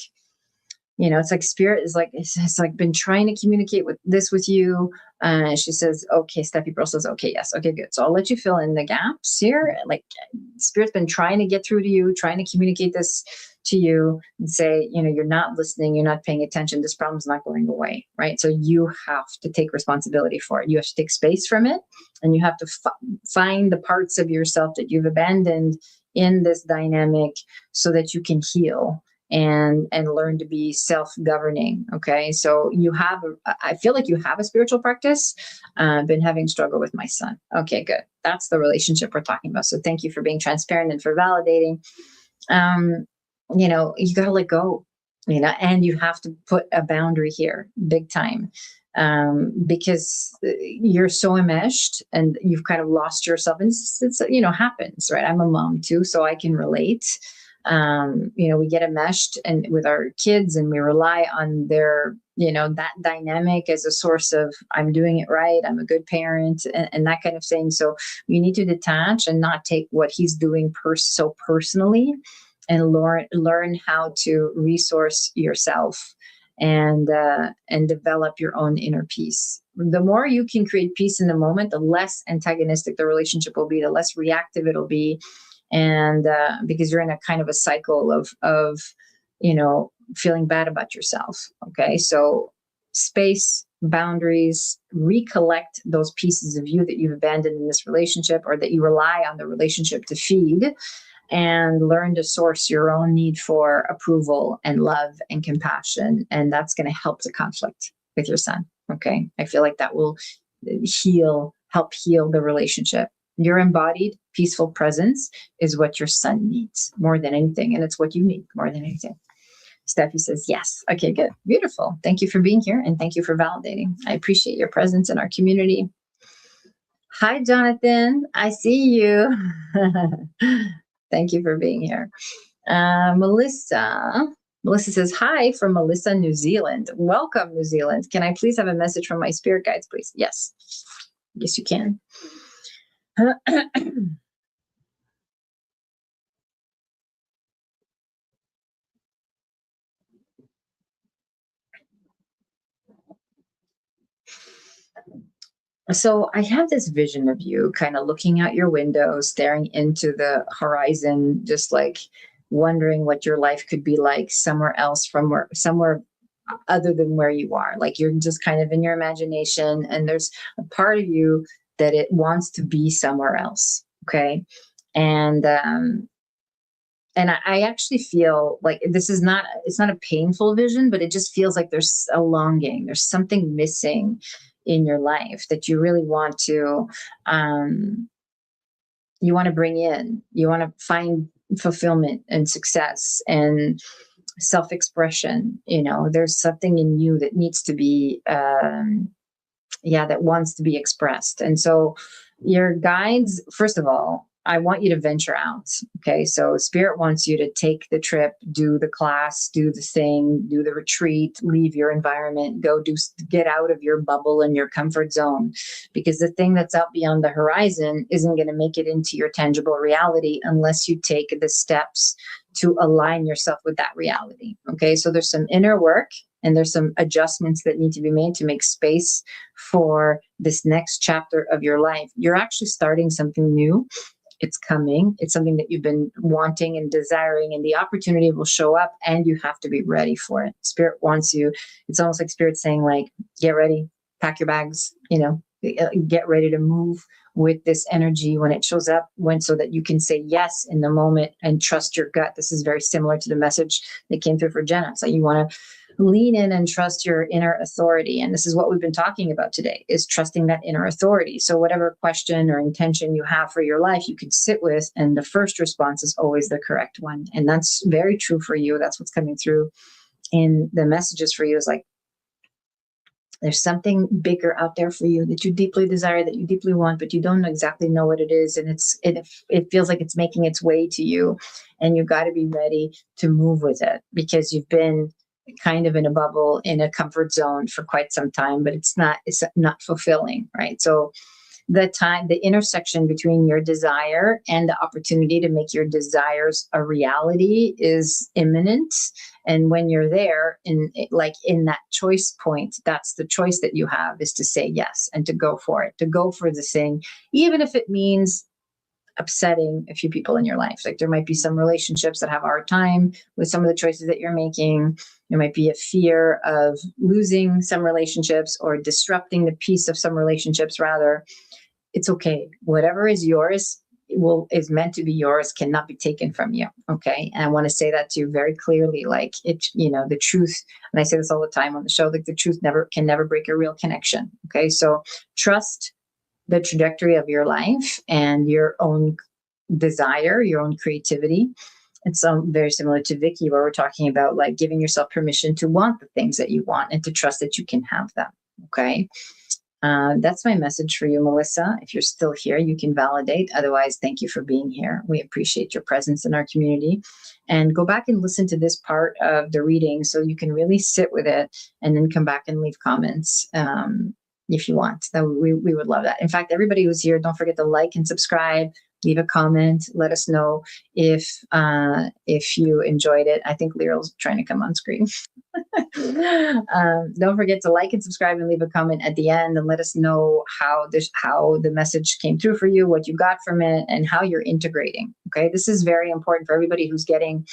[SPEAKER 1] it's like spirit is like, it's like been trying to communicate with you. She says, okay, Steffi Pearl says, okay, yes. Okay, good. So I'll let you fill in the gaps here. Like, spirit's been trying to get through to you, trying to communicate this to you and say, you're not listening, you're not paying attention. This problem's not going away, right? So you have to take responsibility for it. You have to take space from it, and you have to find the parts of yourself that you've abandoned in this dynamic so that you can heal and learn to be self-governing. Okay, so I feel like you have a spiritual practice. Been having struggle with my son. Okay, good. That's the relationship we're talking about. So thank you for being transparent and for validating. You got to let go, and you have to put a boundary here, big time, because you're so enmeshed and you've kind of lost yourself. And it's happens, right? I'm a mom too, so I can relate. We get enmeshed and with our kids, and we rely on their, that dynamic as a source of, I'm doing it right, I'm a good parent, and that kind of thing. So you need to detach and not take what he's doing so personally, and learn how to resource yourself and develop your own inner peace. The more you can create peace in the moment, the less antagonistic the relationship will be, the less reactive it'll be. And because you're in a kind of a cycle of feeling bad about yourself. Okay, so space, boundaries, recollect those pieces of you that you've abandoned in this relationship, or that you rely on the relationship to feed, and learn to source your own need for approval and love and compassion. And that's going to help the conflict with your son. Okay, I feel like that will help heal the relationship. Your embodied, peaceful presence is what your son needs more than anything. And it's what you need more than anything. Steffi says, yes. Okay, good. Beautiful. Thank you for being here. And thank you for validating. I appreciate your presence in our community. Hi, Jonathan. I see you. Thank you for being here. Melissa says, hi from Melissa, New Zealand. Welcome, New Zealand. Can I please have a message from my spirit guides, please? Yes. Yes, you can. So I have this vision of you kind of looking out your window, staring into the horizon, just like wondering what your life could be like somewhere else, somewhere other than where you are. Like you're just kind of in your imagination, and there's a part of you that it wants to be somewhere else. Okay. And I actually feel like it's not a painful vision, but it just feels like there's a longing, there's something missing in your life that you really want to, bring in. You want to find fulfillment and success and self-expression. There's something in you that needs to be, that wants to be expressed. And so your guides, first of all, I want you to venture out. Okay. So spirit wants you to take the trip, do the class, do the thing, do the retreat, leave your environment, get out of your bubble and your comfort zone, because the thing that's out beyond the horizon isn't going to make it into your tangible reality unless you take the steps to align yourself with that reality. Okay. So there's some inner work, and there's some adjustments that need to be made to make space for this next chapter of your life. You're actually starting something new. It's coming. It's something that you've been wanting and desiring, and the opportunity will show up, and you have to be ready for it. Spirit wants you. It's almost like Spirit saying, like, get ready, pack your bags, get ready to move with this energy when it shows up, so that you can say yes in the moment and trust your gut. This is very similar to the message that came through for Jenna. So you want to lean in and trust your inner authority. And this is what we've been talking about today, is trusting that inner authority. So whatever question or intention you have for your life, you can sit with, and the first response is always the correct one. And that's very true for you. That's what's coming through in the messages for you, is like, there's something bigger out there for you that you deeply desire, that you deeply want, but you don't exactly know what it is. And it feels like it's making its way to you, and you got to be ready to move with it, because you've been kind of in a bubble, in a comfort zone for quite some time, but it's not fulfilling, right? So the intersection between your desire and the opportunity to make your desires a reality is imminent. And when you're there in that choice point, that's the choice that you have, is to say yes and to go for it, to go for the thing, even if it means upsetting a few people in your life. Like, there might be some relationships that have a hard time with some of the choices that you're making. There might be a fear of losing some relationships or disrupting the peace of some relationships, rather. It's okay. Whatever is yours is meant to be yours, cannot be taken from you. Okay. And I want to say that to you very clearly. Like, the truth, and I say this all the time on the show, like, the truth can never break a real connection. Okay. So trust the trajectory of your life and your own desire, your own creativity. It's very similar to Vicky, where we're talking about like giving yourself permission to want the things that you want and to trust that you can have them. Okay. That's my message for you, Melissa. If you're still here, you can validate. Otherwise, thank you for being here. We appreciate your presence in our community. And go back and listen to this part of the reading so you can really sit with it, and then come back and leave comments if you want. We would love that. In fact, everybody who's here, don't forget to like and subscribe. Leave a comment. Let us know if you enjoyed it. I think Lyril's trying to come on screen. Don't forget to like and subscribe and leave a comment at the end, and let us know how the message came through for you, what you got from it, and how you're integrating. Okay, this is very important for everybody who's getting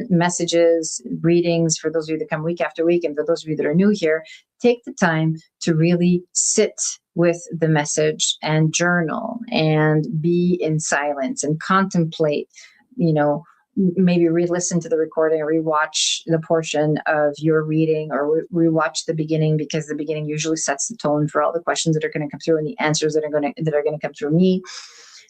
[SPEAKER 1] messages, readings, for those of you that come week after week, and for those of you that are new here. Take the time to really sit with the message and journal and be in silence and contemplate, maybe re-listen to the recording or rewatch the portion of your reading, or rewatch the beginning, because the beginning usually sets the tone for all the questions that are going to come through and the answers that are going to come through me.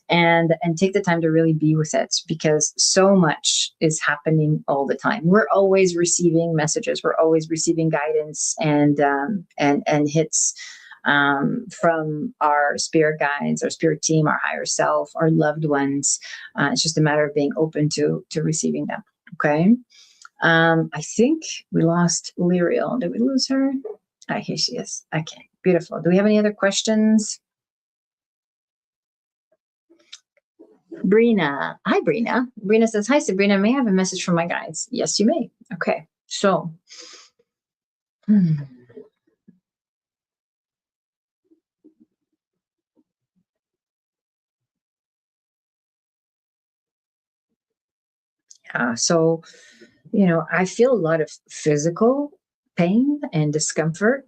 [SPEAKER 1] And take the time to really be with it, because so much is happening all the time. We're always receiving messages. We're always receiving guidance and hits from our spirit guides, our spirit team, our higher self, our loved ones. It's just a matter of being open to receiving them. Okay. I think we lost Lyriel. Did we lose her? Here she is. Okay, beautiful. Do we have any other questions? Brina. Hi, Brina. Brina says, hi, Sabrina. May I have a message from my guides? Yes, you may. Okay. So, I feel a lot of physical pain and discomfort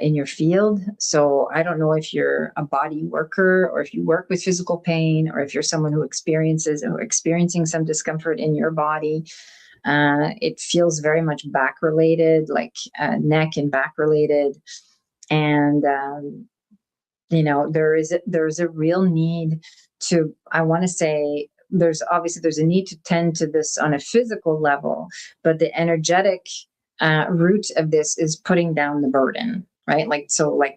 [SPEAKER 1] in your field. So I don't know if you're a body worker, or if you work with physical pain, or if you're someone who experiencing some discomfort in your body. It feels very much back related, like neck and back related. And, there's a real need to, I want to say, there's a need to tend to this on a physical level, but the energetic root of this is putting down the burden, right? Like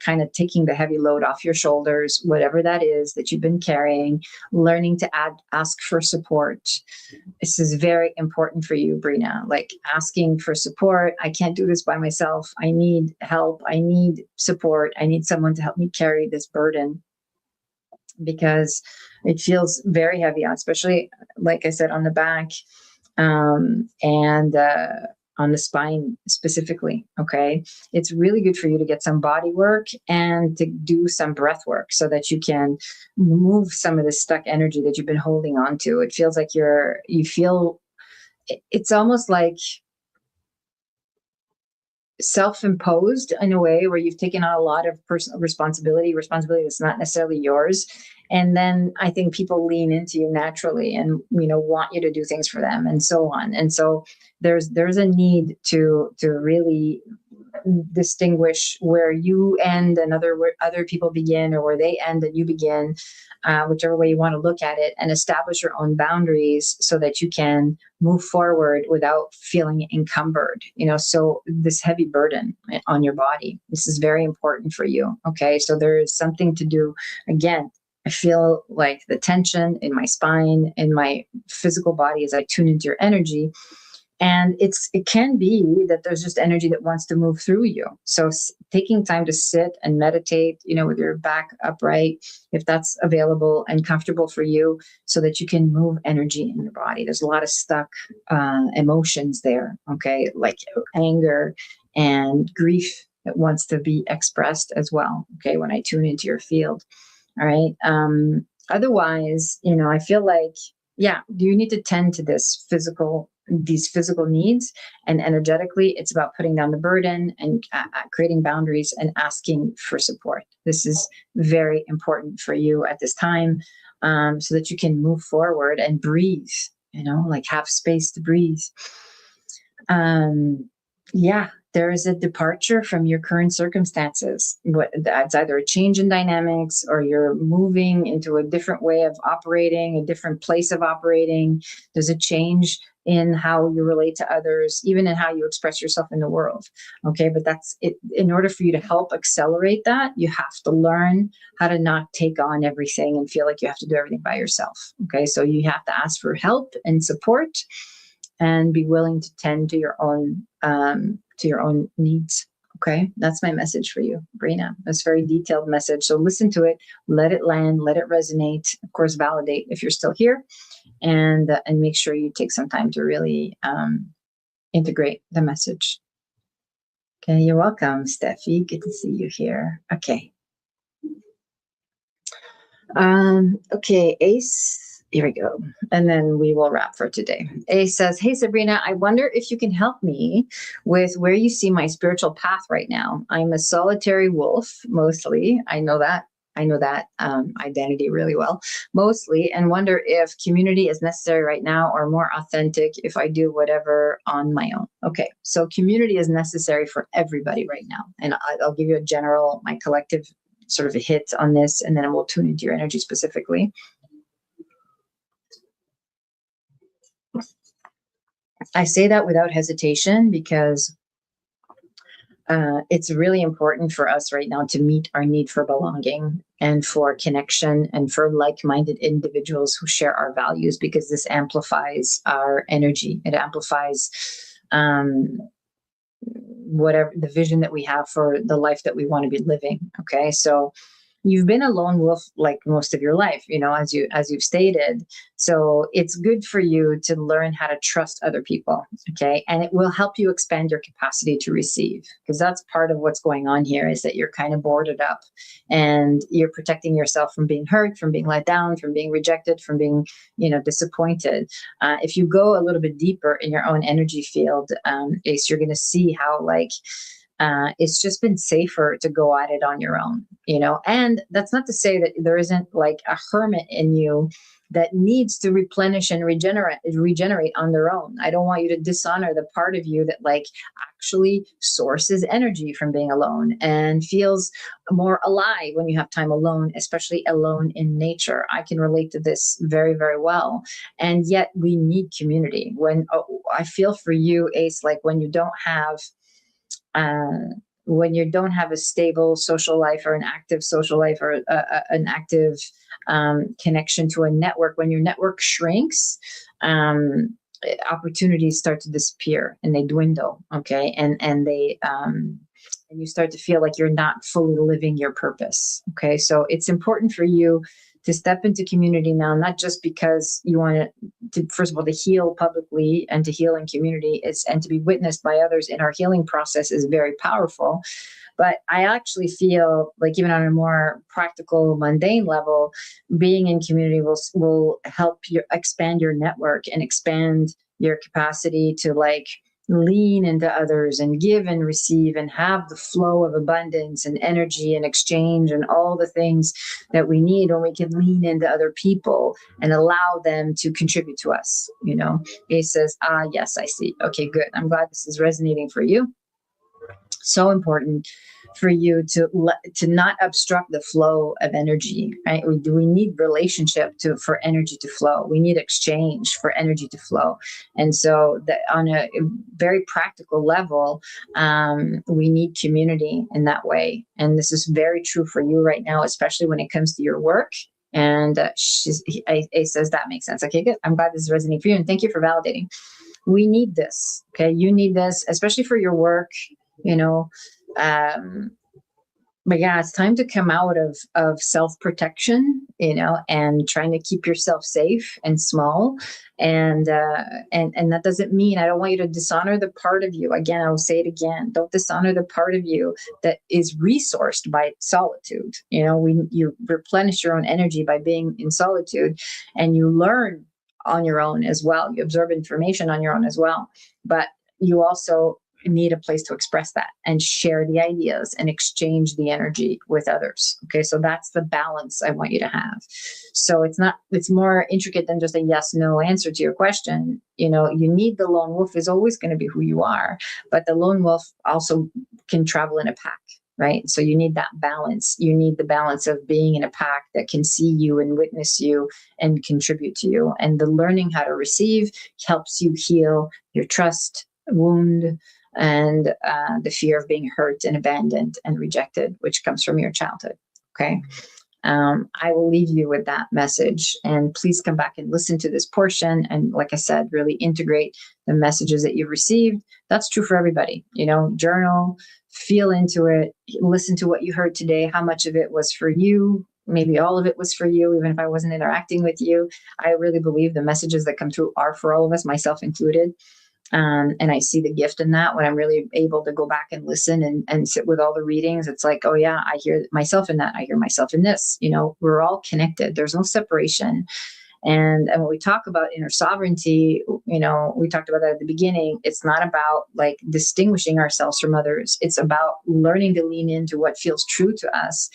[SPEAKER 1] kind of taking the heavy load off your shoulders, whatever that is that you've been carrying, learning to ask for support. This is very important for you, Brina, like asking for support. I can't do this by myself. I need help. I need support. I need someone to help me carry this burden, because it feels very heavy, especially, like I said, on the back and on the spine specifically. Okay. It's really good for you to get some body work and to do some breath work so that you can move some of the stuck energy that you've been holding on to. It feels like it's almost like self-imposed in a way, where you've taken on a lot of personal responsibility that's not necessarily yours. And then I think people lean into you naturally and, want you to do things for them and so on. And so there's a need to really distinguish where you end and where other people begin, or where they end and you begin, whichever way you want to look at it, and establish your own boundaries so that you can move forward without feeling encumbered. So this heavy burden on your body, this is very important for you. Okay. So there is something to do. Again, I feel like the tension in my spine, in my physical body, as I tune into your energy, And it can be that there's just energy that wants to move through you. So taking time to sit and meditate, with your back upright, if that's available and comfortable for you, so that you can move energy in your body. There's a lot of stuck emotions there, okay, like anger and grief that wants to be expressed as well, okay, when I tune into your field. All right. Otherwise, I feel like, you need to tend to these physical needs, and energetically it's about putting down the burden and creating boundaries and asking for support. This is very important for you at this time, so that you can move forward and breathe, like have space to breathe. There is a departure from your current circumstances. That's either a change in dynamics, or you're moving into a different way of operating, a different place of operating. There's a change in how you relate to others, even in how you express yourself in the world. Okay, but that's it. In order for you to help accelerate that, you have to learn how to not take on everything and feel like you have to do everything by yourself. Okay, so you have to ask for help and support, and be willing to tend to your own needs. Okay, that's my message for you, Brina. It's a very detailed message. So listen to it, let it land, let it resonate. Of course, validate if you're still here, and make sure you take some time to really integrate the message. Okay, you're welcome, Steffi. Good to see you here. Okay. Okay, Ace. Here we go. And then we will wrap for today. Ace says, hey, Sabrina, I wonder if you can help me with where you see my spiritual path right now. I'm a solitary wolf, mostly. I know that identity really well, mostly, and wonder if community is necessary right now, or more authentic if I do whatever on my own. Okay, so community is necessary for everybody right now. And I'll give you my collective sort of a hit on this, and then we'll tune into your energy specifically. I say that without hesitation because it's really important for us right now to meet our need for belonging and for connection and for like-minded individuals who share our values, because this amplifies our energy. It amplifies whatever the vision that we have for the life that we want to be living. Okay, so you've been a lone wolf like most of your life, as you've stated. So it's good for you to learn how to trust other people. Okay. And it will help you expand your capacity to receive, because that's part of what's going on here, is that you're kind of boarded up and you're protecting yourself from being hurt, from being let down, from being rejected, from being, disappointed. If you go a little bit deeper in your own energy field, Ace, you're going to see how it's just been safer to go at it on your own, and that's not to say that there isn't like a hermit in you that needs to replenish and regenerate on their own. I don't want you to dishonor the part of you that actually sources energy from being alone and feels more alive when you have time alone, especially alone in nature. I can relate to this very, very well. And yet we need community. I feel for you, Ace, when you don't have a stable social life, or an active social life, or an active connection to a network, when your network shrinks, opportunities start to disappear and they dwindle. Okay. And they, and you start to feel like you're not fully living your purpose. Okay. So it's important for you to step into community now, not just because you want to, first of all, to heal publicly and to heal in community, and to be witnessed by others in our healing process is very powerful. But I actually feel like, even on a more practical, mundane level, being in community will help you expand your network and expand your capacity to lean into others and give and receive and have the flow of abundance and energy and exchange and all the things that we need when we can lean into other people and allow them to contribute to us. He says, yes, I see. Okay, good. I'm glad this is resonating for you. So important for you to not obstruct the flow of energy, right? We need relationship for energy to flow. We need exchange for energy to flow. And so that on a very practical level, we need community in that way. And this is very true for you right now, especially when it comes to your work. And he says that makes sense. Okay, good. I'm glad this is resonating for you. And thank you for validating. We need this. Okay. You need this, especially for your work, you know. But yeah, it's time to come out of self-protection, and trying to keep yourself safe and small. And that doesn't mean, I don't want you to dishonor the part of you. Again, I will say it again. Don't dishonor the part of you that is resourced by solitude. You replenish your own energy by being in solitude, and you learn on your own as well. You absorb information on your own as well. But you also need a place to express that and share the ideas and exchange the energy with others. Okay. So that's the balance I want you to have. So it's more intricate than just a yes, no answer to your question. You need the lone wolf is always going to be who you are, but the lone wolf also can travel in a pack. Right. So you need that balance. You need the balance of being in a pack that can see you and witness you and contribute to you. And the learning how to receive helps you heal your trust wound, and the fear of being hurt and abandoned and rejected, which comes from your childhood. Okay. I will leave you with that message, and please come back and listen to this portion. And like I said, really integrate the messages that you've received. That's true for everybody. Journal, feel into it, listen to what you heard today, how much of it was for you. Maybe all of it was for you, even if I wasn't interacting with you. I really believe the messages that come through are for all of us, myself included. And I see the gift in that when I'm really able to go back and listen and sit with all the readings. It's like, oh yeah, I hear myself in that. I hear myself in this. We're all connected. There's no separation. And when we talk about inner sovereignty, we talked about that at the beginning. It's not about like distinguishing ourselves from others. It's about learning to lean into what feels true to us.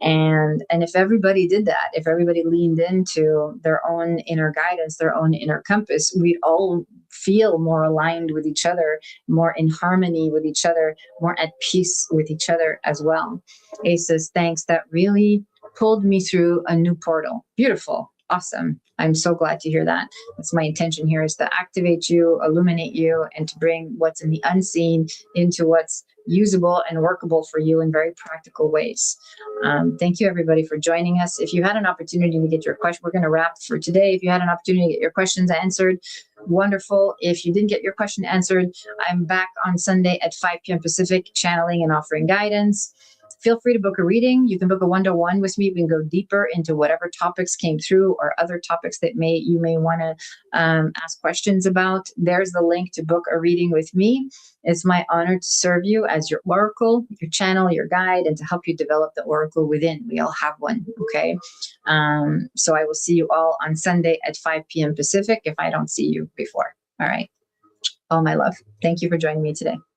[SPEAKER 1] And if everybody did that, if everybody leaned into their own inner guidance, their own inner compass, we'd all feel more aligned with each other, more in harmony with each other, more at peace with each other as well. Ace says, thanks. That really pulled me through a new portal. Beautiful. Awesome. I'm so glad to hear that. That's my intention here, is to activate you, illuminate you, and to bring what's in the unseen into what's usable and workable for you in very practical ways. Thank you, everybody, for joining us. If you had an opportunity to get your question, we're going to wrap for today. If you had an opportunity to get your questions answered, wonderful. If you didn't get your question answered, I'm back on Sunday at 5 p.m. Pacific, channeling and offering guidance. Feel free to book a reading. You can book a one-to-one with me. We can go deeper into whatever topics came through or other topics that you may want to ask questions about. There's the link to book a reading with me. It's my honor to serve you as your oracle, your channel, your guide, and to help you develop the oracle within. We all have one, okay? So I will see you all on Sunday at 5 p.m. Pacific if I don't see you before. All right. All my love. Thank you for joining me today.